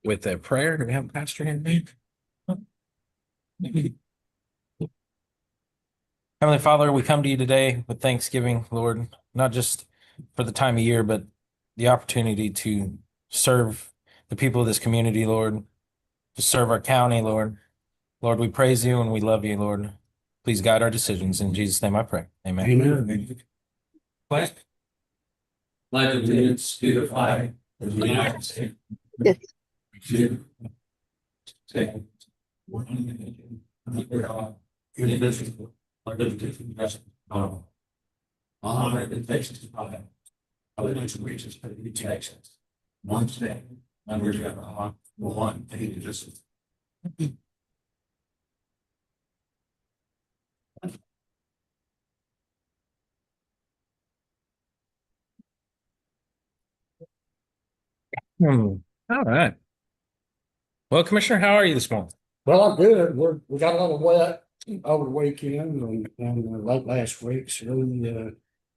with a prayer. Do we have a pastor in there? Heavenly Father, we come to you today with thanksgiving, Lord, not just for the time of year, but the opportunity to serve the people of this community, Lord, to serve our county, Lord. Lord, we praise you and we love you, Lord. Please guide our decisions. In Jesus' name I pray. Amen. Amen. Pledge allegiance to the flag of the United States. Yes. To take one nation under God, indivisible, liberty and justice for all. Honor and testify. Allegiance reaches to the Texas. One state, under God, one indivisible. All right. Well, Commissioner, how are you this morning? Well, I'm good. We got a little wet over the weekend and late last week, so we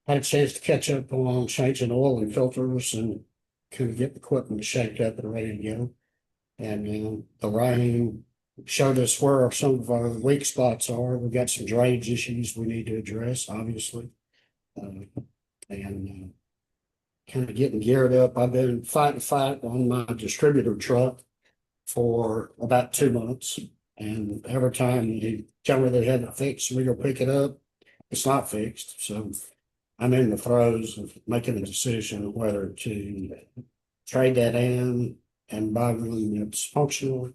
had a chance to catch up on changing oil and filters and kind of get the equipment shaped up and ready to go. And the rain showed us where some of our weak spots are. We've got some drainage issues we need to address, obviously. And kind of getting geared up. I've been fighting on my distributor truck for about 2 months. And every time you tell me they have it fixed, we go pick it up, it's not fixed. So I'm in the throes of making a decision whether to trade that in and buy one that's functional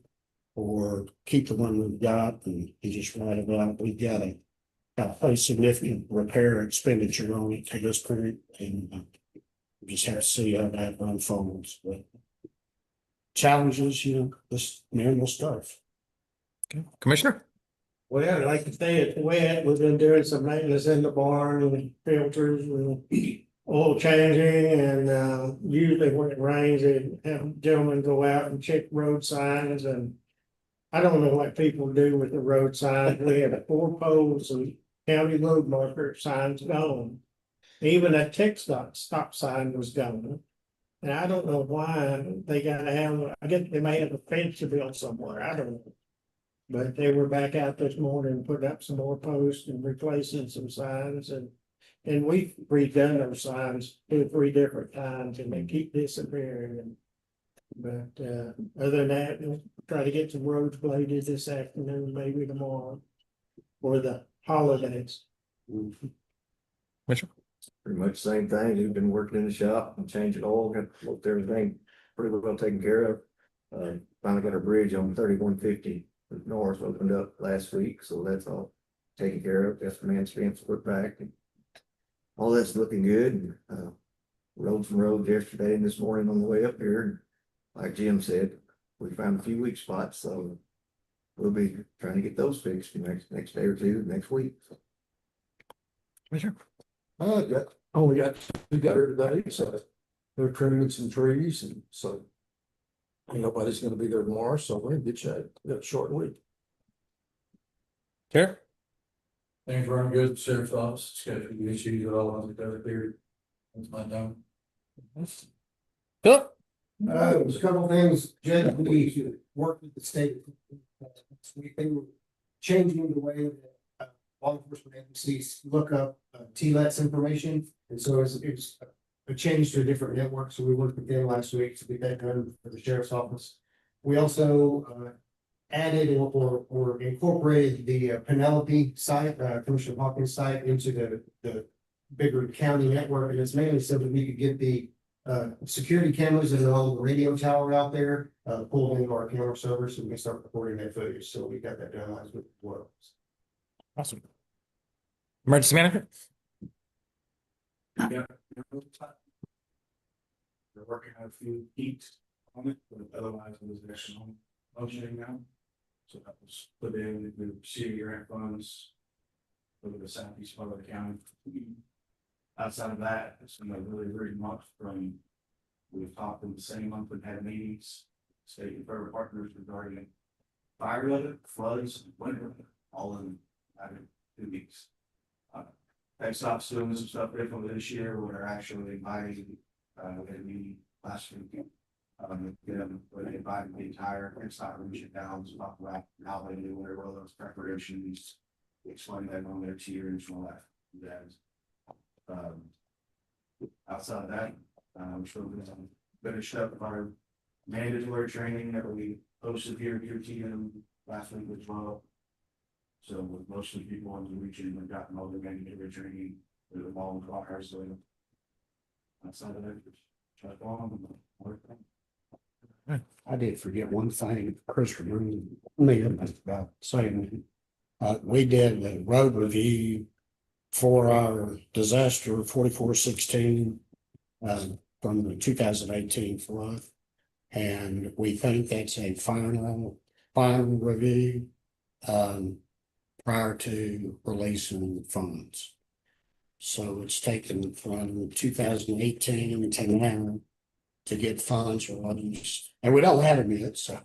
or keep the one we've got and just write it out. We've got a significant repair expenditure on it to this point, and we just have to see how that unfolds. But challenges, this normal stuff. Okay. Commissioner? Well, like to say it's wet, we've been doing some maintenance in the barn with filters and oil changing, and usually when it rains, they have gentlemen go out and check road signs, and I don't know what people do with the road signs. We had 4 poles and county road marker signs gone. Even a stop sign was gone. And I don't know why they gotta have, I guess they may have a fence to build somewhere, I don't know. But they were back out this morning, putting up some more posts and replacing some signs, and we've redone those signs 2 or 3 different times and they keep disappearing. But other than that, we'll try to get some roads bladed this afternoon, maybe tomorrow, for the holidays. Commissioner? Pretty much the same thing. We've been working in the shop and changing oil, got looked everything pretty well taken care of. Finally got our bridge on 3150 north opened up last week, so that's all taken care of. Got some man stamps put back and all that's looking good. Rode some roads yesterday and this morning on the way up here. And like Jim said, we found a few weak spots, so we'll be trying to get those fixed next day or two, next week. Commissioner? We got 2 gutter today, so they're trimming some trees, and so nobody's gonna be there tomorrow, so we're in good shape. We got a short week. Care? Things running good at the sheriff's office, it's got a few issues with all of the other period. That's my time. Philip? There's a couple of things, Jed, we worked with the state. We've been changing the way that law enforcement agencies look up TLETS information. And so it's a change to a different network. So we worked with them last week to get that done for the sheriff's office. We also added or incorporated the Penelope site, Commissioner Hawkins site, into the bigger county network. And it's mainly so that we could get the security cameras that are on the radio tower out there, pulled into our camera server so we can start recording that footage. So we got that done last week as well. Awesome. Emergency manager? Yeah. We're working on a few heats on it, but otherwise it was actually on functioning now. So that was put in the city grant funds for the southeast part of the county. Outside of that, it's been a really month from, we've talked in the same month, we've had meetings, state and federal partners regarding fire weather, floods, winter, all in 2 weeks. TxDOT's doing some stuff differently this year. We're actually inviting, we had a meeting last week. We're inviting providing the entire installation down, so talk about how they do whatever all those preparations. Explain that on their tiers and all that. Outside of that, sure we're gonna finish up our mandatory training that we posted here at your team last week as well. So with most of the people in the region have gotten all their mandatory training, with them all in class, so. Outside of that, try to go on and work. I did forget one thing, Chris reminded me about saying, we did a road review for our disaster 4416 from the 2018 flood. And we think that's a final review prior to releasing funds. So it's taken from 2018 to now to get funds released. And we don't have them yet, so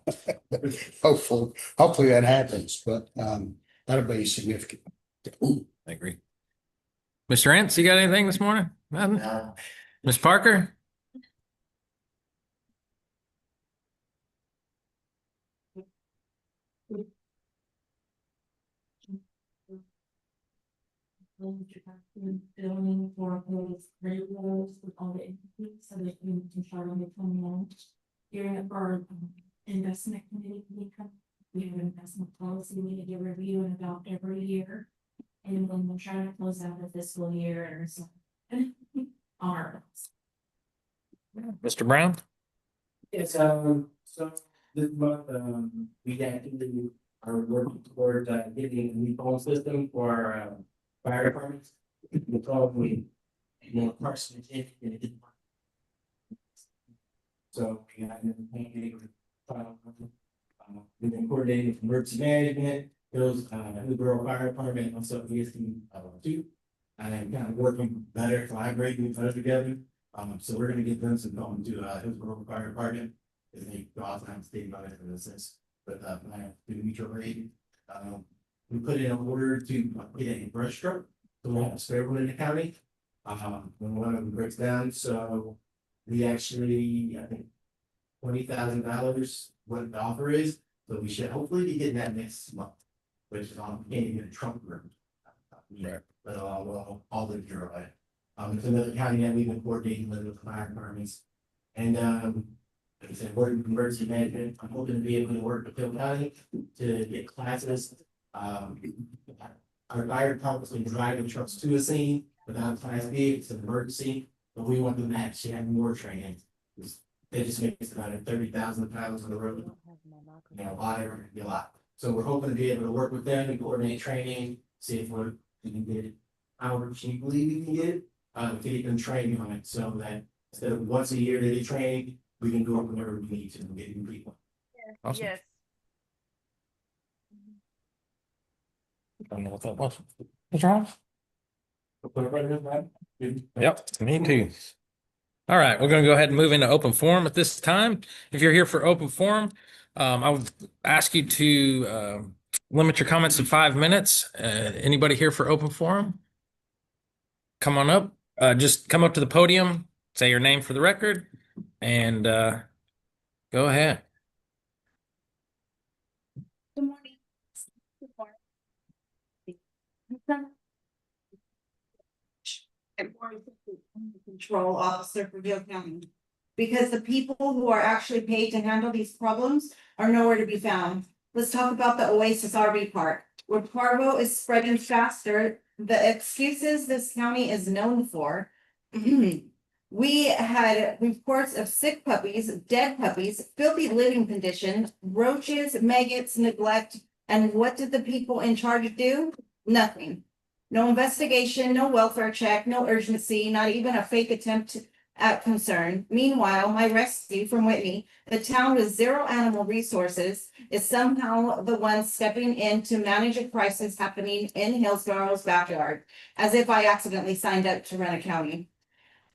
hopefully that happens, but that'll be significant. I agree. Mr. Entz, you got anything this morning? Nothing? Ms. Parker? Billing for those railroads with all the entities, so that we can try to make them known. Here our investment committee, we have an investment policy we need to review and adopt every year. And then we're trying to close out the fiscal year and so on our bills. Mr. Brown? Yes, so this month, we actually are working toward getting a new phone system for our fire departments. We probably, parts of it, so we got we've been coordinating with emergency management, those, Hillsborough Fire Department, also ESD, too. And I'm kind of working better, collaborating better together. So we're gonna get them some going to Hillsborough Fire Department. As they go out and state about it in a sense, but plan to mutual aid. We put in an order to get a brush truck, the one that's favorable in the county. When one of them breaks down, so we actually, I think, $20,000 what the offer is, so we should hopefully be getting that next month. Which is can't even get a trunk room. Right. But well, all the bureau, right? It's another county that we've been coordinating with the fire departments. And like I said, working with emergency management, I'm hoping to be able to work with Hill County to get classes. Our fire department's been driving trucks to a scene without class B, it's an emergency, but we want them to actually have more training. They just make us about 30,000 pounds on the road. You know, a lot. So we're hoping to be able to work with them and coordinate training, see if we can get it. However cheaply we can get it, to get them training on it, so that instead of once a year they get training, we can go whenever we need to and get new people. Awesome. Yes. Don't know what that was. What's wrong? Put it right in that. Yep, me too. All right, we're gonna go ahead and move into open forum at this time. If you're here for open forum, I would ask you to limit your comments to 5 minutes. Anybody here for open forum? Come on up. Just come up to the podium, say your name for the record, and go ahead. Good morning. Good morning. Control officer for Hill County. Because the people who are actually paid to handle these problems are nowhere to be found. Let's talk about the Oasis RV park, where parvo is spreading faster. The excuses this county is known for. We had reports of sick puppies, dead puppies, filthy living conditions, roaches, maggots, neglect. And what did the people in charge do? Nothing. No investigation, no welfare check, no urgency, not even a fake attempt at concern. Meanwhile, my rescue from Whitney, the town with zero animal resources, is somehow the one stepping in to manage a crisis happening in Hillsborough's backyard, as if I accidentally signed up to run a county.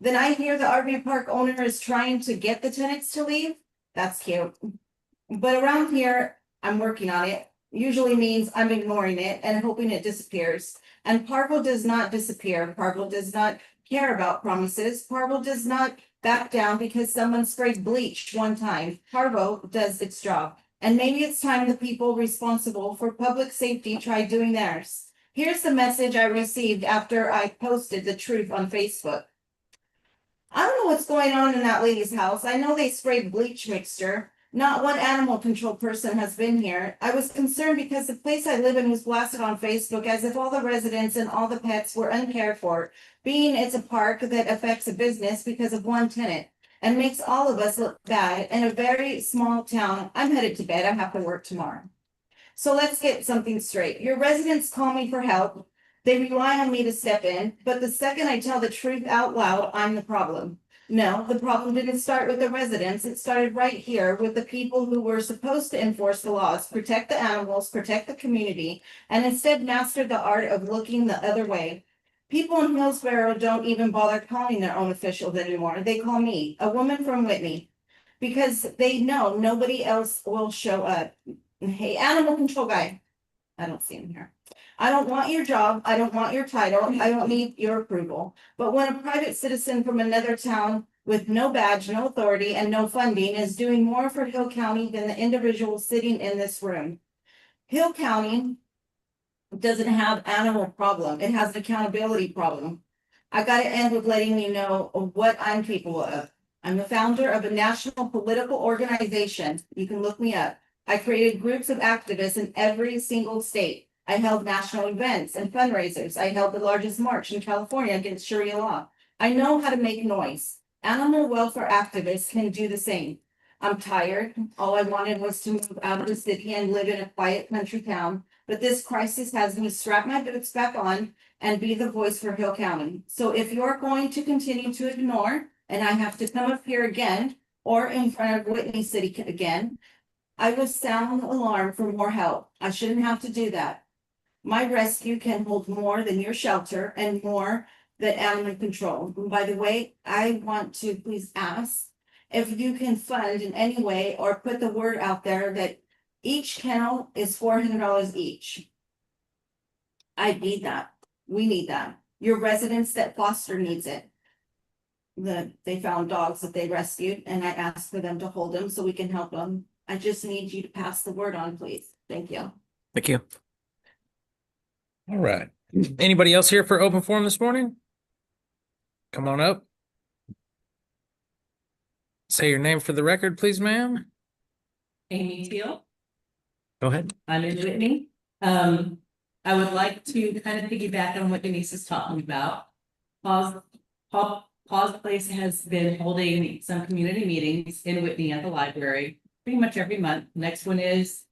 Then I hear the RV park owner is trying to get the tenants to leave. That's cute. But around here, I'm working on it. Usually means I'm ignoring it and hoping it disappears. And parvo does not disappear. Parvo does not care about promises. Parvo does not back down because someone sprayed bleach one time. Parvo does its job. And maybe it's time the people responsible for public safety try doing theirs. Here's the message I received after I posted the truth on Facebook. I don't know what's going on in that lady's house. I know they sprayed bleach mixture. Not one animal control person has been here. I was concerned because the place I live in was blasted on Facebook as if all the residents and all the pets were uncared for, being it's a park that affects a business because of one tenant and makes all of us look bad in a very small town. I'm headed to bed. I have to work tomorrow. So let's get something straight. Your residents call me for help. They rely on me to step in, but the second I tell the truth out loud, I'm the problem. No, the problem didn't start with the residents. It started right here with the people who were supposed to enforce the laws, protect the animals, protect the community, and instead mastered the art of looking the other way. People in Hillsborough don't even bother calling their own officials anymore. They call me, a woman from Whitney, because they know nobody else will show up. Hey, animal control guy. I don't see him here. I don't want your job. I don't want your title. I don't need your approval. But when a private citizen from another town with no badge, no authority, and no funding is doing more for Hill County than the individual sitting in this room. Hill County doesn't have animal problem. It has an accountability problem. I gotta end with letting you know what I'm capable of. I'm the founder of a national political organization. You can look me up. I created groups of activists in every single state. I held national events and fundraisers. I held the largest march in California against Sharia law. I know how to make noise. Animal welfare activists can do the same. I'm tired. All I wanted was to move out of the city and live in a quiet country town. But this crisis has me strap my boots back on and be the voice for Hill County. So if you're going to continue to ignore, and I have to come up here again, or in front of Whitney City again, I will sound the alarm for more help. I shouldn't have to do that. My rescue can hold more than your shelter and more than animal control. And by the way, I want to please ask if you can fund in any way or put the word out there that each kennel is $400 each. I need that. We need that. Your residents that foster needs it. They found dogs that they rescued and I asked for them to hold them so we can help them. I just need you to pass the word on, please. Thank you. Thank you. All right. Anybody else here for open forum this morning? Come on up. Say your name for the record, please, ma'am. Amy Teal, Go ahead. I'm in Whitney. I would like to kind of piggyback on what Denise is talking about. Pause Place has been holding some community meetings in Whitney at the library pretty much every month. Next one is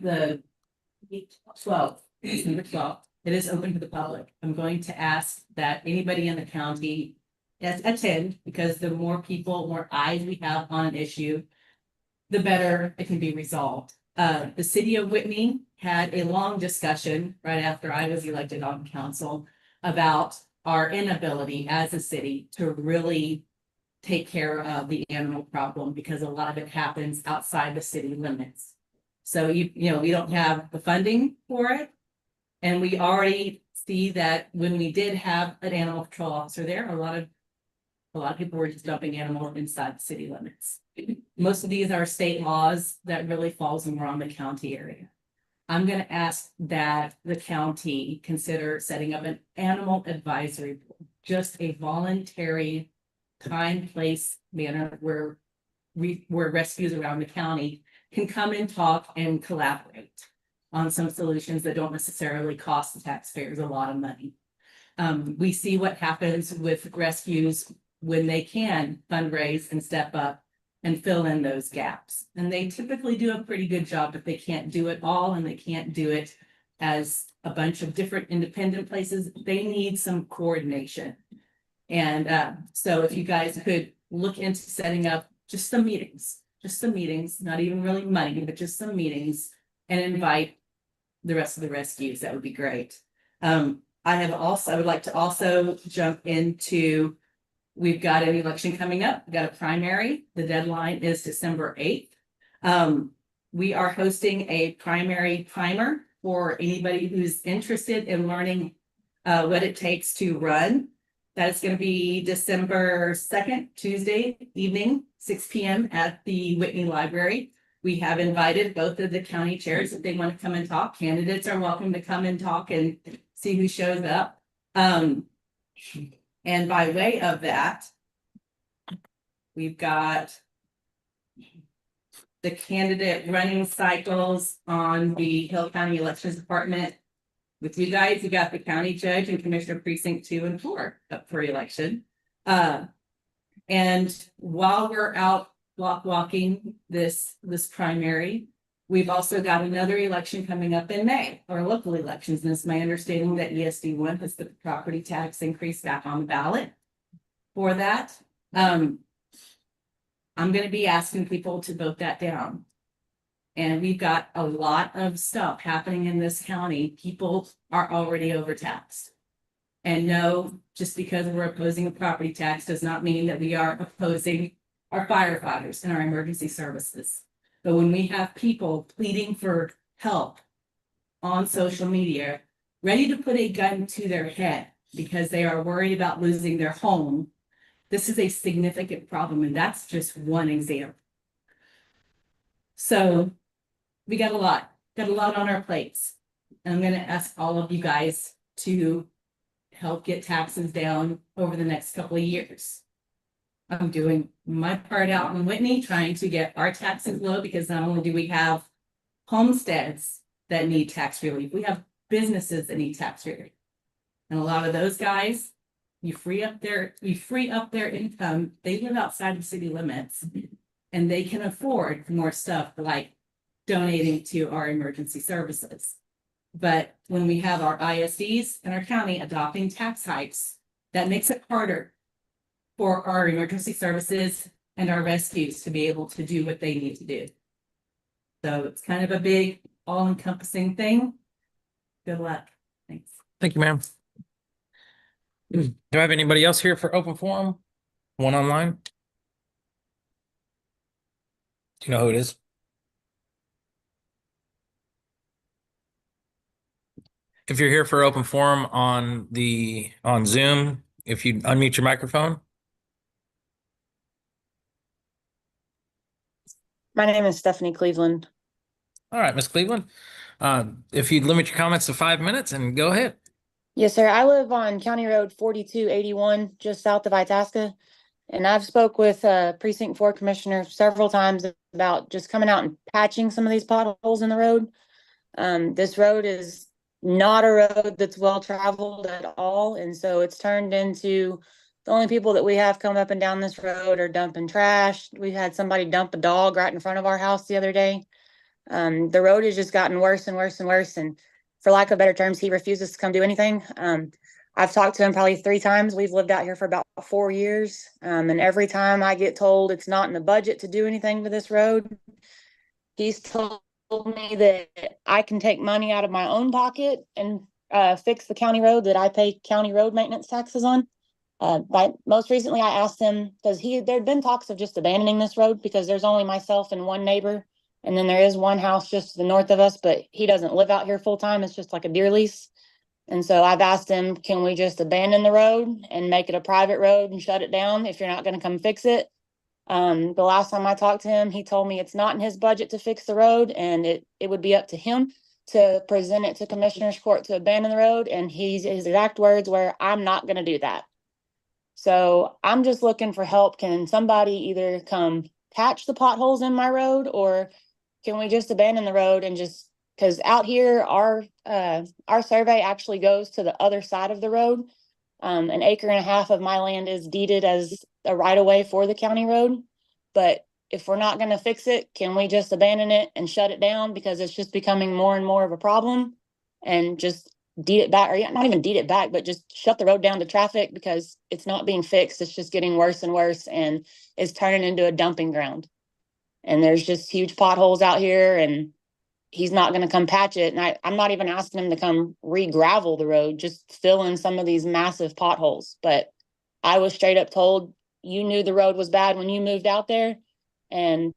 the 12th, December 12th. It is open to the public. I'm going to ask that anybody in the county attend, because the more people, more eyes we have on an issue, the better it can be resolved. The city of Whitney had a long discussion right after I was elected on council about our inability as a city to really take care of the animal problem, because a lot of it happens outside the city limits. So you know, we don't have the funding for it. And we already see that when we did have an animal control officer there, a lot of people were just dumping animals inside the city limits. Most of these are state laws that really falls more on the county area. I'm going to ask that the county consider setting up an animal advisory board, just a voluntary time, place, manner where rescues around the county can come and talk and collaborate on some solutions that don't necessarily cost the taxpayers a lot of money. We see what happens with rescues when they can fundraise and step up and fill in those gaps. And they typically do a pretty good job, but they can't do it all, and they can't do it as a bunch of different independent places. They need some coordination. And so if you guys could look into setting up just some meetings, not even really money, but just some meetings, and invite the rest of the rescues, that would be great. I would like to also jump into, we've got an election coming up. We've got a primary. The deadline is December 8th. We are hosting a primary primer for anybody who's interested in learning what it takes to run. That is gonna be December 2nd, Tuesday evening, 6 p.m. at the Whitney Library. We have invited both of the county chairs if they want to come and talk. Candidates are welcome to come and talk and see who shows up. And by way of that, we've got the candidate running cycles on the Hill County Elections Department. With you guys, you got the county judge and commissioner precinct 2 and 4 up for election. And while we're out block walking this primary, we've also got another election coming up in May, or local elections. And it's my understanding that ESD1 has the property tax increase back on the ballot for that. I'm gonna be asking people to vote that down. And we've got a lot of stuff happening in this county. People are already overtaxed. And no, just because we're opposing a property tax does not mean that we are opposing our firefighters and our emergency services. But when we have people pleading for help on social media, ready to put a gun to their head because they are worried about losing their home, this is a significant problem, and that's just one example. So we got a lot on our plates. And I'm gonna ask all of you guys to help get taxes down over the next couple of years. I'm doing my part out in Whitney, trying to get our taxes low, because not only do we have homesteads that need tax relief, we have businesses that need tax relief. And a lot of those guys, you free up their income, they live outside of city limits, and they can afford more stuff like donating to our emergency services. But when we have our ISDs and our county adopting tax hikes, that makes it harder for our emergency services and our rescues to be able to do what they need to do. So it's kind of a big, all-encompassing thing. Good luck. Thanks. Thank you, ma'am. Do I have anybody else here for open forum? One online? Do you know who it is? If you're here for open forum on Zoom, if you unmute your microphone. My name is Stephanie Cleveland. All right, Miss Cleveland. If you'd limit your comments to 5 minutes and go ahead. Yes, sir. I live on County Road 4281, just south of Itasca. And I've spoke with Precinct 4 Commissioner several times about just coming out and patching some of these potholes in the road. This road is not a road that's well traveled at all. And so it's turned into the only people that we have come up and down this road are dumping trash. We had somebody dump a dog right in front of our house the other day. The road has just gotten worse and worse and worse. And for lack of better terms, he refuses to come do anything. I've talked to him probably 3 times. We've lived out here for about 4 years. And every time I get told it's not in the budget to do anything to this road, he's told me that I can take money out of my own pocket and fix the county road that I pay county road maintenance taxes on. But most recently I asked him, because there'd been talks of just abandoning this road because there's only myself and one neighbor. And then there is one house just to the north of us, but he doesn't live out here full time. It's just like a deer lease. And so I've asked him, can we just abandon the road and make it a private road and shut it down if you're not going to come fix it? The last time I talked to him, he told me it's not in his budget to fix the road, and it would be up to him to present it to Commissioner's Court to abandon the road. And his exact words were, I'm not going to do that. So I'm just looking for help. Can somebody either come patch the potholes in my road, or can we just abandon the road and just, because out here, our survey actually goes to the other side of the road. 1.5 acres of my land is deeded as a right of way for the county road. But if we're not going to fix it, can we just abandon it and shut it down, because it's just becoming more and more of a problem, and just deed it back, or not even deed it back, but just shut the road down to traffic, because it's not being fixed. It's just getting worse and worse, and it's turning into a dumping ground. And there's just huge potholes out here, and he's not going to come patch it. And I'm not even asking him to come re-gravel the road, just fill in some of these massive potholes. But I was straight up told, you knew the road was bad when you moved out there, and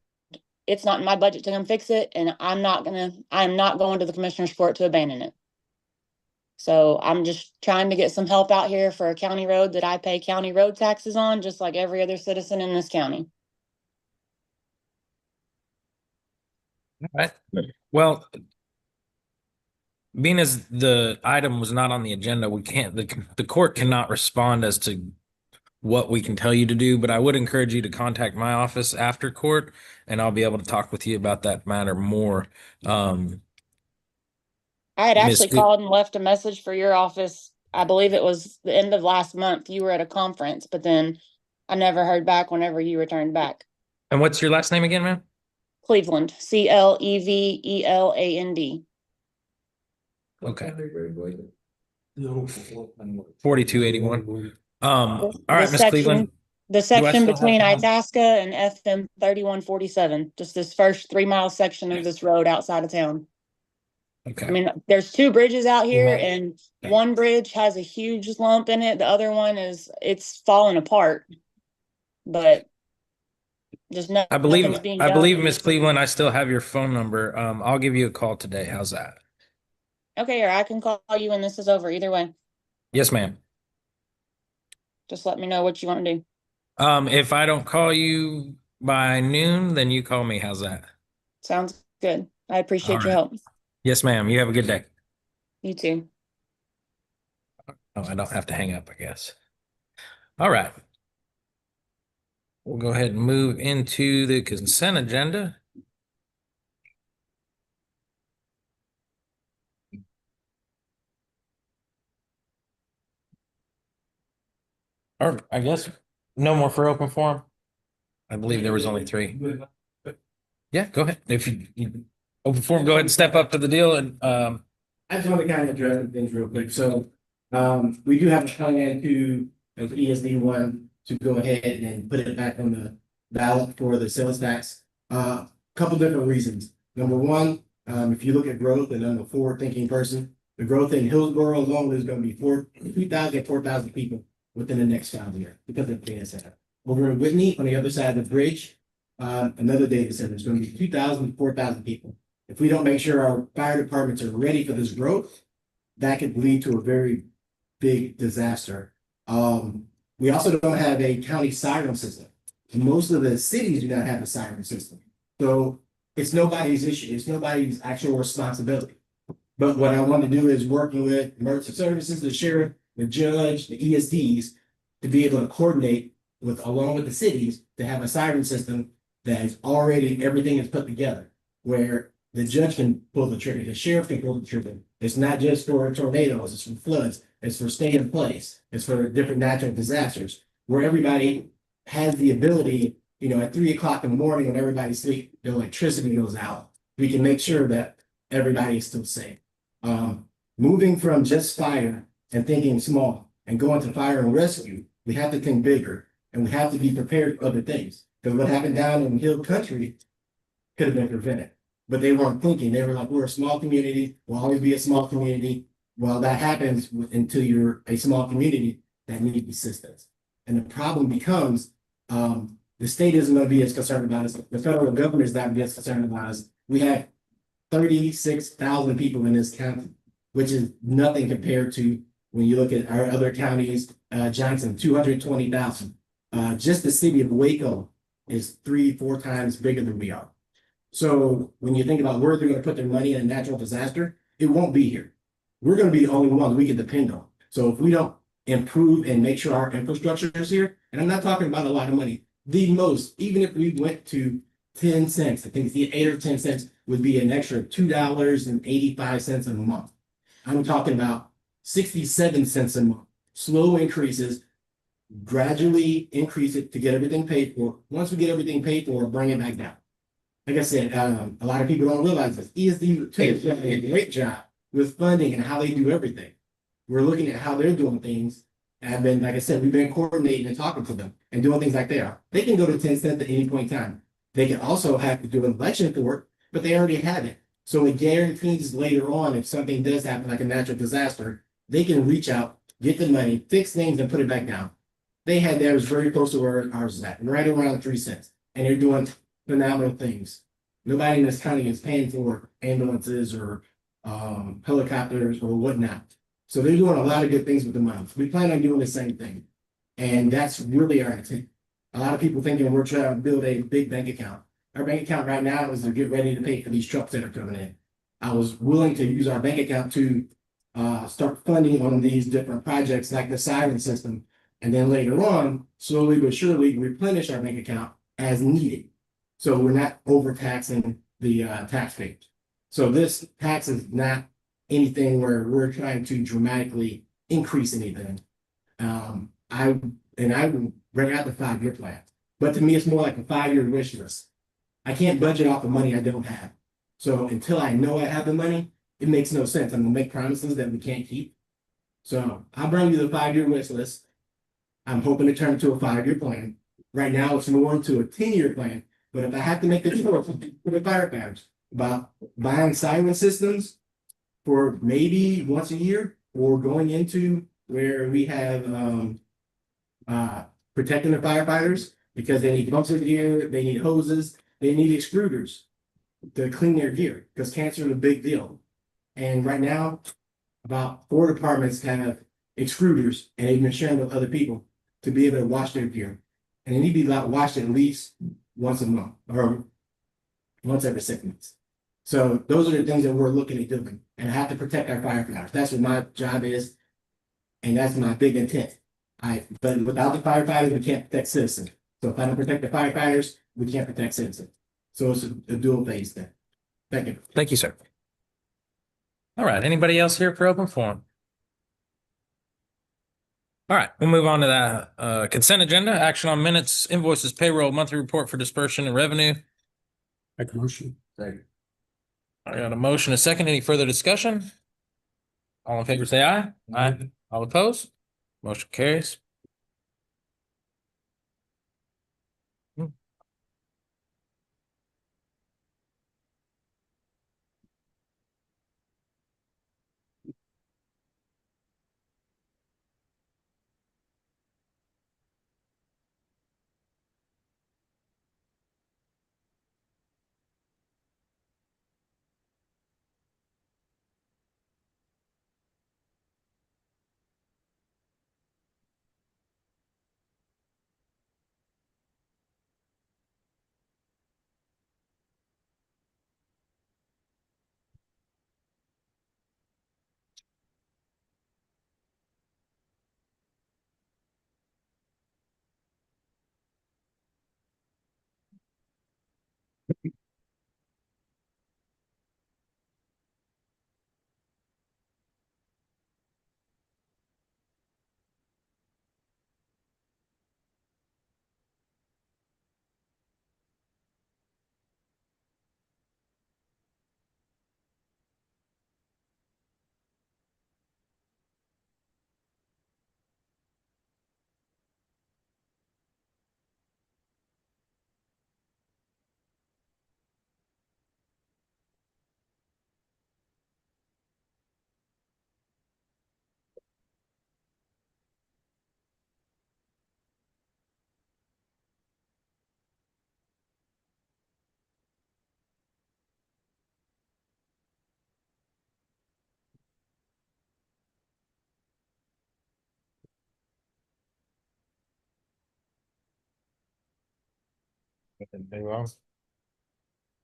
it's not in my budget to come fix it. And I'm not going to the Commissioner's Court to abandon it. So I'm just trying to get some help out here for a county road that I pay county road taxes on, just like every other citizen in this county. Right. Well, being as the item was not on the agenda, we can't, the court cannot respond as to what we can tell you to do, but I would encourage you to contact my office after court and I'll be able to talk with you about that matter more. I had Miss actually Cle- called and left a message for your office. I believe it was the end of last month. You were at a conference, but then I never heard back whenever you returned back. And what's your last name again, ma'am? Cleveland, Cleveland. Okay. 4281. All right, The Miss Cleveland. The still section have between time? Itasca and FM 3147, just this first 3 mile section of this road outside of town. I Okay. mean, there's two bridges out here Mhm. and one bridge has a huge lump in it. The other one it's falling apart. But just I believe, nothing's being done. Miss Cleveland, I still have your phone number. I'll give you a call today. How's that? Okay, or I can call you when this is over. Either way, Yes, ma'am. just let me know what you want to do. If I don't call you by noon, then you call me. How's that? Sounds good. I appreciate All your right. help. Yes, ma'am. You have a good day. You too. Oh, I don't have to hang up, I guess. All right. We'll go ahead and move into the consent agenda. Or I guess no more for open forum. I believe there was only 3. Yeah, go ahead. If you open forum, go ahead and step up to the deal and I just want to kind of address things real quick. So, we do have a plan to, as ESD one, to go ahead and put it back on the ballot for the sales tax. Couple different reasons. Number one, if you look at growth and I'm a forward-thinking person, the growth in Hillsborough alone is going to be 4,000 people within the next 5 years because of the data center. Over in Whitney, on the other side of the bridge, another data center is going to be 2,000 to 4,000 people. If we don't make sure our fire departments are ready for this growth, that could lead to a very big disaster. We also don't have a county siren system. Most of the cities do not have a siren system. So it's nobody's issue. It's nobody's actual responsibility. But what I want to do is working with emergency services, the sheriff, the judge, the ESDs, to be able to coordinate along with the cities to have a siren system that is already, everything is put together, where the judge can pull the trigger, the sheriff can pull the trigger. It's not just for tornadoes, it's for floods, it's for stay in place, it's for different natural disasters, where everybody has the ability, at 3 o'clock in the morning when everybody's asleep, the electricity goes out. We can make sure that everybody is still safe. Moving from just fire and thinking small and going to fire and rescue, we have to think bigger and we have to be prepared for other things. Because what happened down in Hill Country could have been prevented. But they weren't thinking. They were like, we're a small community. We'll always be a small community. Well, that happens until you're a small community that needs assistance. And the problem becomes, the state isn't going to be as concerned about us. The federal government is not going to be as concerned about us. We have 36,000 people in this county, which is nothing compared to when you look at our other counties, Johnson, 220,000. Just the city of Waco is 3-4 times bigger than we are. So when you think about where they're going to put their money in a natural disaster, it won't be here. We're going to be the only ones we can depend on. So if we don't improve and make sure our infrastructure is here, and I'm not talking about a lot of money, the most, even if we went to 10 cents, I think the 8 or 10 cents would be an extra $2.85 a month. I'm talking about 67 cents a month, slow increases, gradually increase it to get everything paid for. Once we get everything paid for, bring it back down. Like I said, a lot of people don't realize this. ESD is doing a great job with funding and how they do everything. We're looking at how they're doing things. And then, like I said, we've been coordinating and talking to them and doing things like they are. They can go to 10 cents at any point in time. They can also have to do an election for it, but they already have it. So it guarantees later on, if something does happen, like a natural disaster, they can reach out, get the money, fix things, and put it back down. They had theirs very close to where ours is at, right around 3 cents. And they're doing phenomenal things. Nobody in this county is paying for ambulances or helicopters or whatnot. So they're doing a lot of good things with the miles. We plan on doing the same thing. And that's really our intent. A lot of people thinking we're trying to build a big bank account. Our bank account right now is to get ready to pay for these trucks that are coming in. I was willing to use our bank account to start funding on these different projects like the siren system. And then later on, slowly but surely replenish our bank account as needed. So we're not overtaxing the taxpayers. So this tax is not anything where we're trying to dramatically increase anything. I would bring out the 5-year plan, but to me, it's more like a 5-year wish list. I can't budget off the money I don't have. So until I know I have the money, it makes no sense. I'm gonna make promises that we can't keep. So I'll bring you the 5-year wish list. I'm hoping to turn it to a 5-year plan. Right now, it's more into a 10-year plan, but if I have to make the choice for the firefighters about buying siren systems for maybe once a year or going into where we have protecting the firefighters because they need bumper gear, they need hoses, they need extruders to clean their gear because cancer is a big deal. And right now, about 4 departments have extruders and they've been sharing with other people to be able to wash their gear. And they need to be washed at least once a month or once every 6 months. So those are the things that we're looking at doing and have to protect our firefighters. That's what my job is. And that's my big intent. But without the firefighters, we can't protect citizens. So if I don't protect the firefighters, we can't protect citizens. So it's a dual phase thing. Thank you. Thank you, sir. All right, anybody else here for open forum? All right, we'll move on to the consent agenda, action on minutes, invoices, payroll, monthly report for dispersion and revenue. Make a motion. Second. I got a motion, a second. Any further discussion? All in favor, say aye. Aye. All opposed? Motion carries.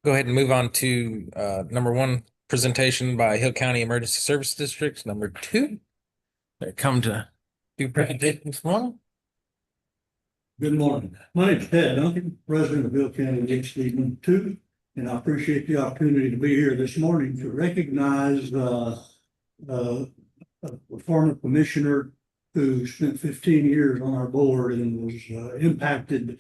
Go ahead and move on to number 1 presentation by Hill County Emergency Service District. Number 2, they come to do presentation this morning. Good morning. My name is Pat Duncan, president of Hill County League 2, and I appreciate the opportunity to be here this morning to recognize a former commissioner who spent 15 years on our board and was impacted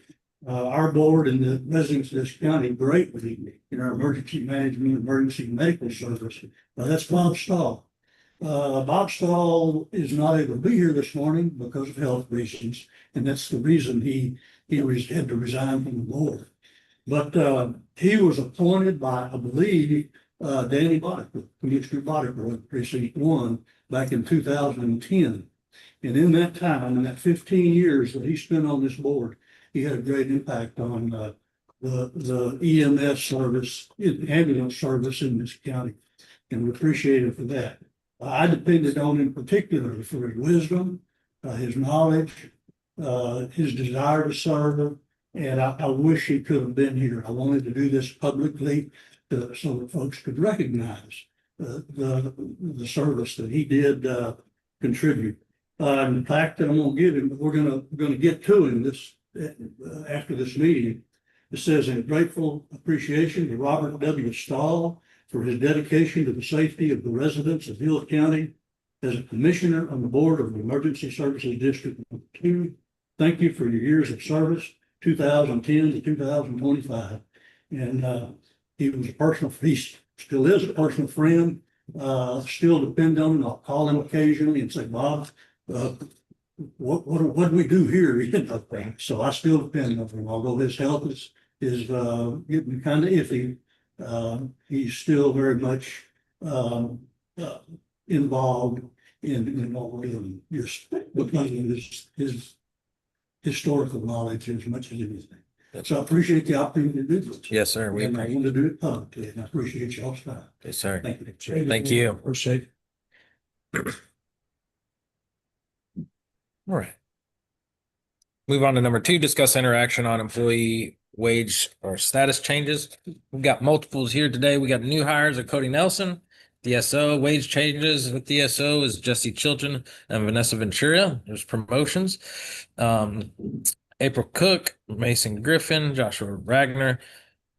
our board and the residents of this county greatly in our emergency management, emergency medical service. That's Bob Stahl. Bob Stahl is not able to be here this morning because of health reasons, and that's the reason he had to resign from the board. But he was appointed by, I believe, Danny Boddicker, Commissioner Boddicker, Precinct 1, back in 2010. And in that time, in that 15 years that he spent on this board, he had a great impact on the EMS service, ambulance service in this county, and we appreciate him for that. I depended on him particularly for his wisdom, his knowledge, his desire to serve. And I wish he could have been here. I wanted to do this publicly so that folks could recognize the service that he did contribute. And the fact that I'm gonna give him, we're gonna get to him this after this meeting. It says in grateful appreciation to Robert W. Stahl for his dedication to the safety of the residents of Hill County as a commissioner on the board of the Emergency Services District 2. Thank you for your years of service, 2010 to 2025. And he was a personal, he still is a personal friend, still depend on him. I'll call him occasionally and say, Bob, what do we do here? You know, so I still depend on him, although his health is getting kind of iffy. He's still very much involved in what we're doing, just because of his historical knowledge as much as anything. So I appreciate the opportunity to do this. Yes, sir. We And I appreciate want to do it publicly, and I appreciate y'all's time. it, sir. Thank you. Thank you. Appreciate it. All right. Move on to number 2, discuss interaction on employee wage or status changes. We've got multiples here today. We got new hires of Cody Nelson, DSO. Wage changes with DSO is Jesse Chilton and Vanessa Ventura. There's promotions. April Cook, Mason Griffin, Joshua Ragnar,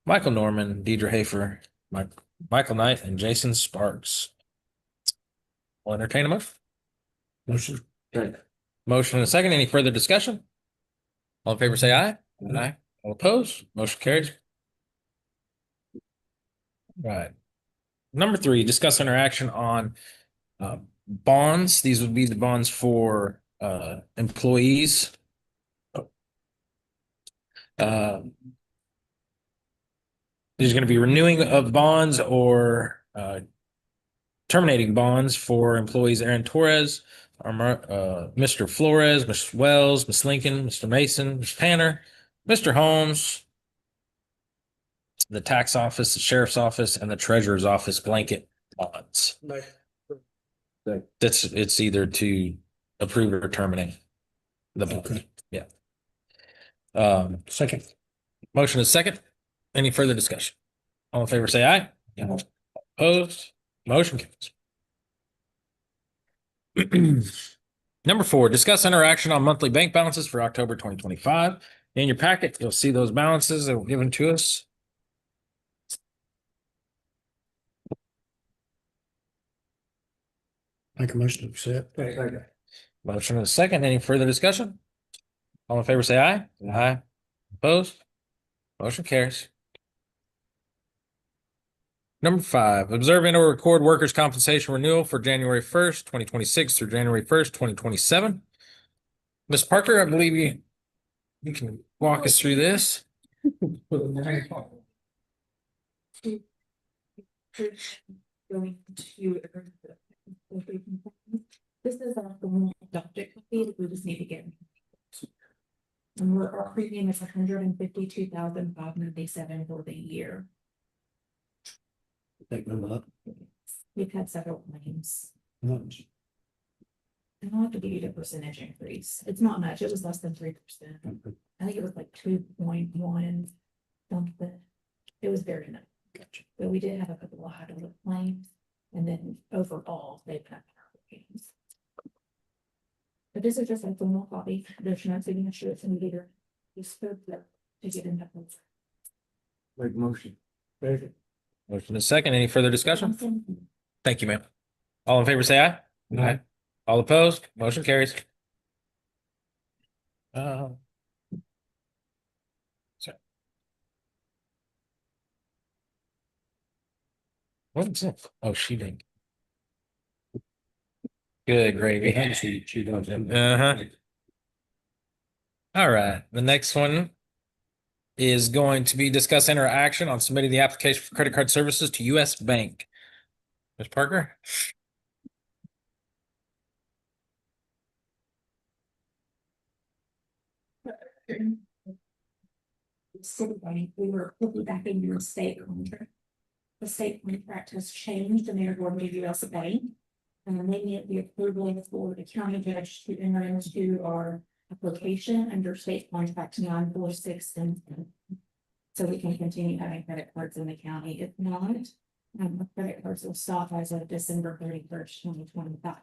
Michael Norman, Deidre Hafer, Michael Knight, and Jason Sparks. I'll entertain a motion. Motion. Motion and a second. Any further discussion? All in favor, say aye. Aye. All opposed? Motion carries. Right. Number 3, discuss interaction on bonds. These would be the bonds for employees. There's going to be renewing of bonds or terminating bonds for employees Aaron Torres, Mr. Flores, Ms. Wells, Ms. Lincoln, Mr. Mason, Ms. Tanner, Mr. Holmes, the tax office, the sheriff's office, and the treasurer's office blanket bonds. It's either to approve or terminate the bond. Okay. Yeah. Second. Motion is second. Any further discussion? All in favor, say aye. Opposed? Motion carries. Number 4, discuss interaction on monthly bank balances for October 2025. In your packet, you'll see those balances that were given to us. Make a motion to accept. Motion is second. Any further discussion? All in favor, say aye. Aye. Opposed? Motion carries. Number 5, observe and or record workers' compensation renewal for January 1st, 2026 through January 1st, 2027. Ms. Parker, I believe you can walk us through this. Going to. This is the one adopted copy that we just need to get. And our premium is $152,597 for the year. Take them up. We've had several claims. I don't have to give you the percentage increase. It's not much. It was less than 3%. I think it was like 2.1 something. It was very nice. But we did have a couple of high dollar claims, and then overall they've had claims. But this is just a formal copy. There's no signature. It's in either. You spoke to get in that. Make motion. Motion is second. Any further discussion? Thank you, ma'am. All in favor, say aye. Aye. All opposed? Motion carries. Sorry. What is it? Oh, sheeting. Good gravy. She does. Uh-huh. All right. The next one is going to be discuss interaction on submitting the application for credit card services to U.S. Bank. Ms. Parker? Citibank, we were looking back in your state contract. The state contract has changed and they're going to US Bank. maybe at the approval for the county judge to enter into our application under state contract 946 and so we can continue having credit cards in the county. If not, the credit cards will stop as of December 31st, 2025.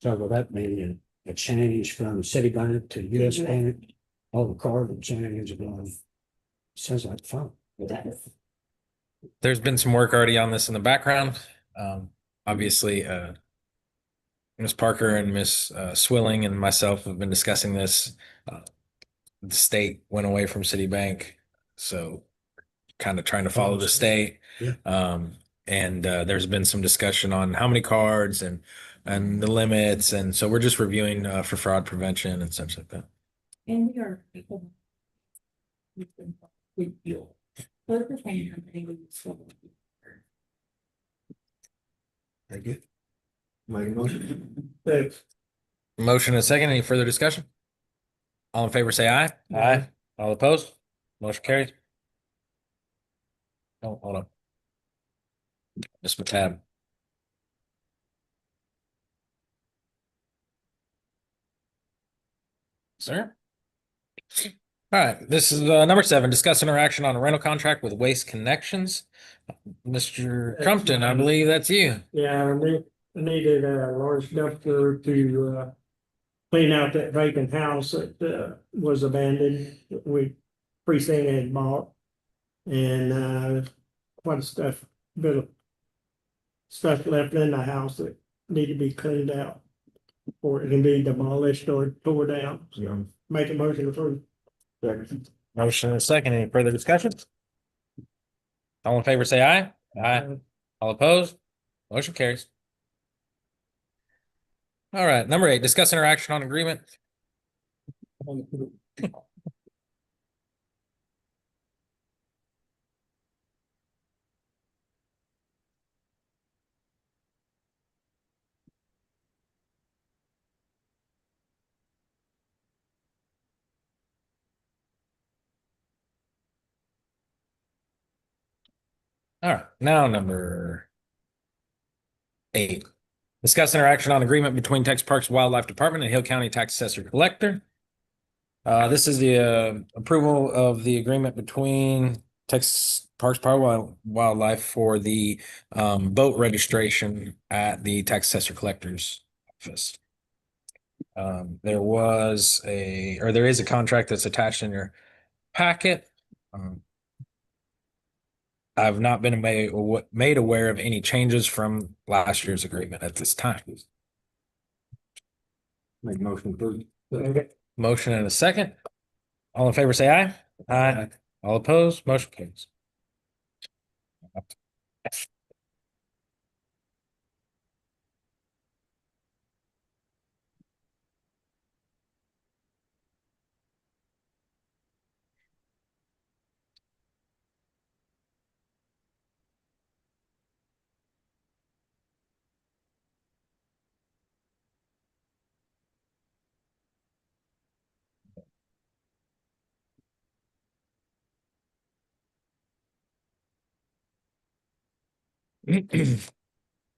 So will that mean a change from Citibank to US Bank? All the card will change. Sounds like fun. It does. There's been some work already on this in the background. Obviously, Ms. Parker and Ms. Swilling and myself have been discussing this. The state went away from Citibank, so kind of trying to follow the state. Yeah. And there's been some discussion on how many cards and the limits, and so we're just reviewing for fraud prevention and such like that. And we are. With you. Both the same company we use for. Thank you. Make a motion. Motion and a second. Any further discussion? All in favor, say aye. Aye. All opposed? Motion carries. Oh, hold on. Miss Matab. Sir? All right, this is number 7, discuss interaction on a rental contract with Waste Connections. Mr. Crumpton, I believe that's you. Yeah, we needed a large dumpster to clean out that vacant house that was abandoned, that we precinct had bought. And quite a stuff, bit of stuff left in the house that need to be cleaned out. Or it can be demolished or tore down. So make a motion for. Motion and a second. Any further discussion? All in favor, say aye. Aye. All opposed? Motion carries. All right, number 8, discuss interaction on agreement. All right, now number 8. Discuss interaction on agreement between Texas Parks and Wildlife Department and Hill County Tax Assessor Collector. This is the approval of the agreement between Texas Parks and Wildlife for the boat registration at the Tax Assessor Collector's office. There is a contract that's attached in your packet. I've not been made aware of any changes from last year's agreement at this time. Make a motion approved. Motion and a second. All in favor, say aye. Aye. All opposed, motion carries.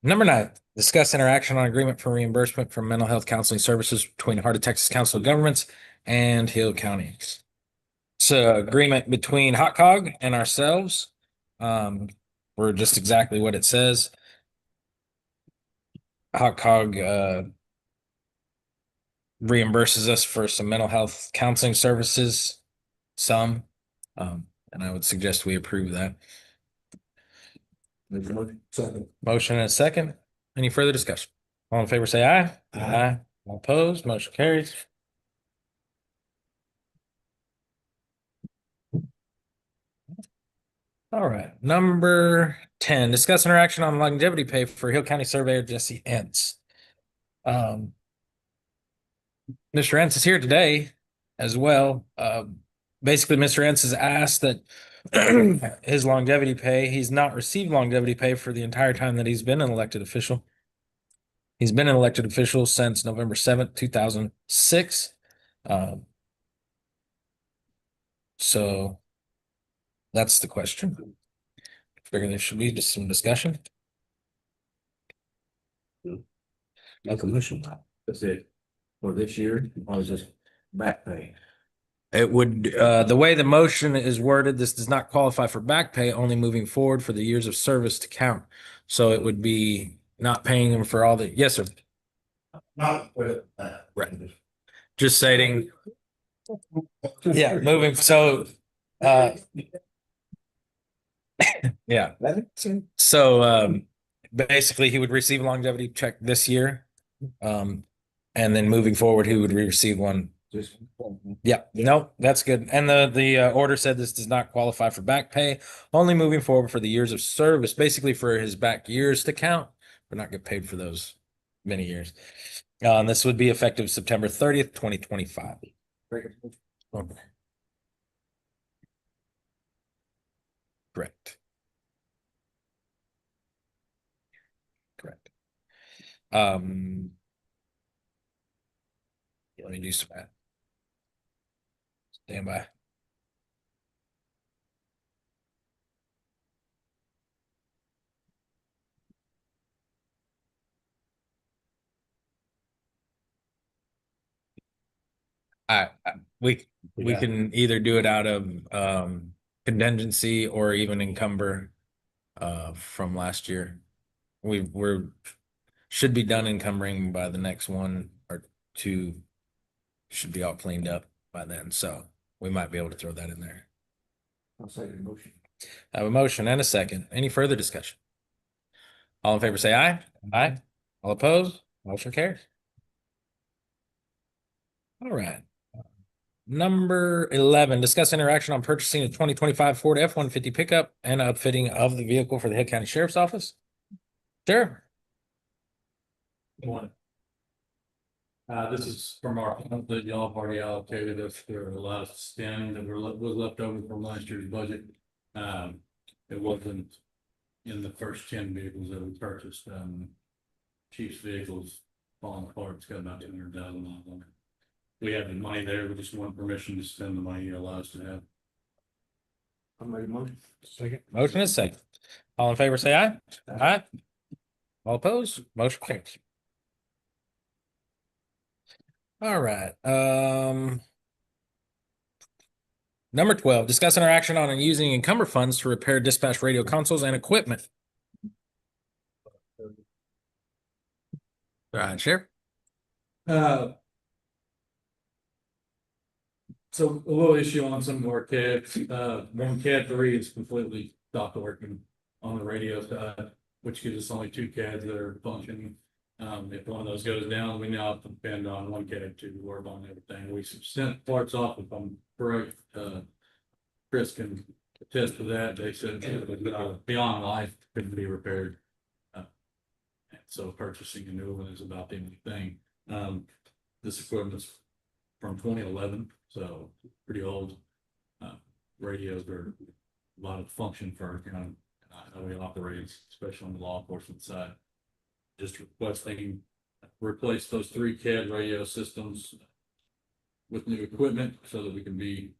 Number 9, discuss interaction on agreement for reimbursement for mental health counseling services between Heart of Texas Council of Governments and Hill County. It's an agreement between Hot Cog and ourselves. We're just exactly what it says. Hot Cog reimburses us for some mental health counseling services, and I would suggest we approve that. Second. Motion and a second. Any further discussion? All in favor, say aye. Aye. All opposed, motion carries. All right, number 10, discuss interaction on longevity pay for Hill County Surveyor Jesse Entz. Mr. Entz is here today as well. Basically, Mr. Entz has asked that his longevity pay, he's not received longevity pay for the entire time that he's been an elected official. He's been an elected official since November 7th, 2006. So that's the question. Figure there should be just some discussion. Make a motion. That's it. For this year, or is this back pay? It would, the way the motion is worded, this does not qualify for back pay, only moving forward for the years of service to count. So it would be not paying them for all the, yes, sir. Not with Right. Just stating. Yeah, moving, so, yeah. So, basically he would receive a longevity check this year. And then moving forward, he would receive one. Just. Yeah, no, that's good. And the order said this does not qualify for back pay, only moving forward for the years of service, basically for his back years to count, but not get paid for those many years. This would be effective September 30th, 2025. Okay. Correct. Correct. Let me do some math. Stand by. We Yeah. can either do it out of contingency or even encumber from last year. We're should be done encumbering by the next one or two. Should be all cleaned up by then, so we might be able to throw that in there. I'll say the motion. I have a motion and a second. Any further discussion? All in favor say aye. Aye. All opposed? Motion carries. All right. Number 11, discuss interaction on purchasing a 2025 Ford F-150 pickup and outfitting of the vehicle for the Hill County Sheriff's Office. Sure. This is from our fund that y'all have already allocated us for a lot of spend that was left over from last year's budget. It wasn't in the first 10 vehicles that we purchased. Chief's vehicles falling apart. It's got about 200,000 miles on it. We have the money there. We just want permission to spend the money you allow us to have. I'll make a motion. Second. Motion is second. All in favor say aye. Aye. All opposed? Motion carries. All right. Number 12, discuss interaction on using encumber funds to repair dispatch radio consoles and equipment. All right, Sheriff. So a little issue on some of our CADs. One CAD 3 is completely stopped working on the radio side, which gives us only 2 CADs that are functioning. If one of those goes down, we now have to depend on one CAD to work on everything. We sent parts off, if I'm correct. Chris can attest to that. They said it was beyond life, couldn't be repaired. So purchasing a new one is about the only thing. This equipment's from 2011, so pretty old. Radios are a lot of function for how we operate, especially on the law enforcement side. Just requesting replace those 3 CAD radio systems with new equipment so that we can be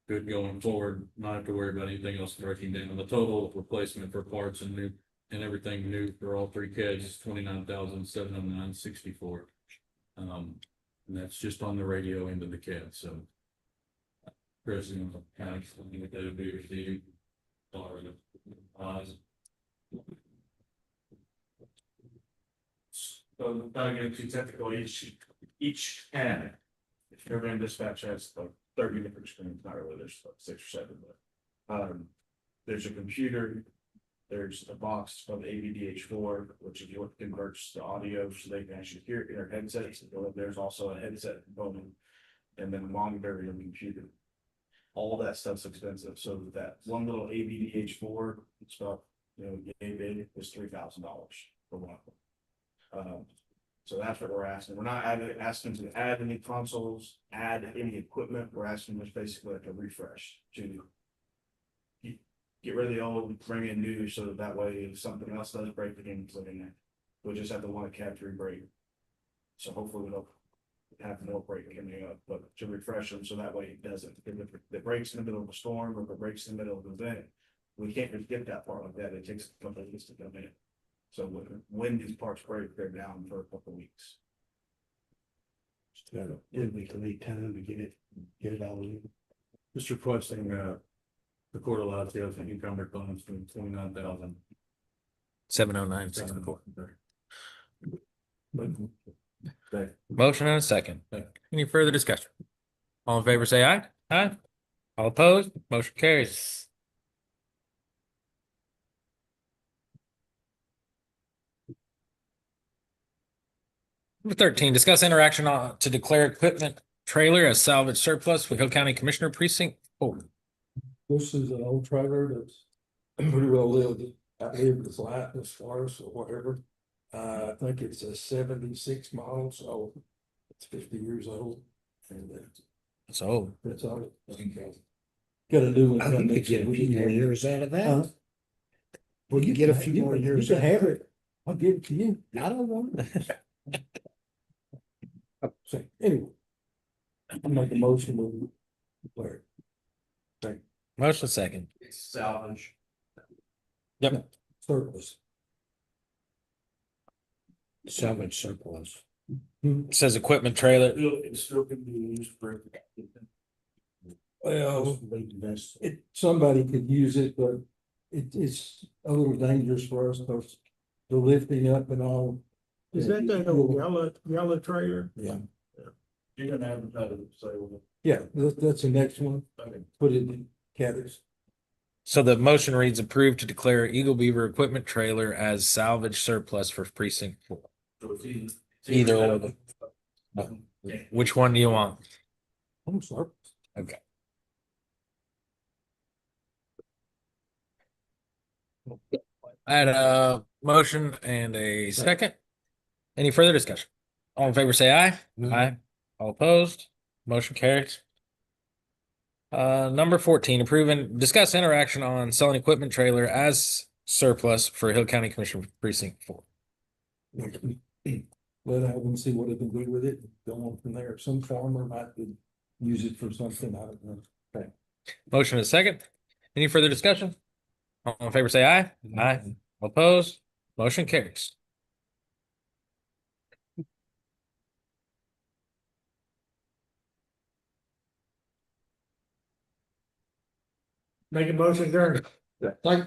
good going forward, not have to worry about anything else breaking down. The total replacement for parts and new and everything new for all 3 CADs is $29,709.64. And that's just on the radio end of the CAD. So President of the county, that would be receiving. So without getting too technical, each CAD, if you're in dispatch has like 30 different screens, not really, there's like 6 or 7, but there's a computer, there's a box called the AVDH4, which is what converts the audio so they can actually hear it in their headsets. There's also a headset component and then a monitor and a computer. All that stuff's expensive, so that one little AVDH4, it's about, yay big, is $3,000 for one of them. So that's what we're asking. We're not asking to add any consoles, add any equipment. We're asking just basically like a refresh to get rid of the old, bring in new, so that way if something else does break, we can put in there. We'll just have the one CAD 3 break. So hopefully we don't have no break coming up, but to refresh them so that way it doesn't. If it breaks in the middle of a storm or if it breaks in the middle of an event, we can't just get that part like that. It takes a couple of days to come in. So when these parks break, they're down for a couple of weeks. It'd be lead time to get it all in. Just requesting, the court allows the other encumbered funds from 29,000. 70964. Okay. Motion and a second. Any further discussion? All in favor, say aye. Aye. All opposed, motion carries. Number 13, discuss interaction on to declare equipment trailer as salvage surplus for Hill County Commissioner Precinct 4. This is an old trailer that's pretty well lived, outlived its life as far as or whatever. I think it's a 76 model, so it's 50 years old. And So, that's all. Got a new one. I think you get a few more years out of Huh? that. Well, you get a few more years. You can out of have it. I'll give it to you. I don't want it. So anyway. I'm making a motion to declare. motion second. It's salvage. Yep. Surplus. Salvage surplus. It says equipment trailer. It still can be used for. Well, somebody could use it, but it's a little dangerous for us because the lifting up and all. Is that that old yellow trailer? Yeah, You're gonna have to say, well, yeah, that's the next one. Put it in categories. So the motion reads approved to declare Eagle Beaver equipment trailer as salvage surplus for precinct 4. so it's Either or. Which one do you want? I'm sorry. Okay. I had a motion and a second. Any further discussion? All in favor, say aye. Aye. All opposed, motion carries. Number 14, approve and discuss interaction on selling equipment trailer as surplus for Hill County Commissioner Precinct 4. Let have them see what they can do with it, go on from there. Some farmer might could use it for something, I don't know. Motion is second. Any further discussion? All in favor, say aye. Aye. All opposed, motion carries. Make a motion, Gary. Thank,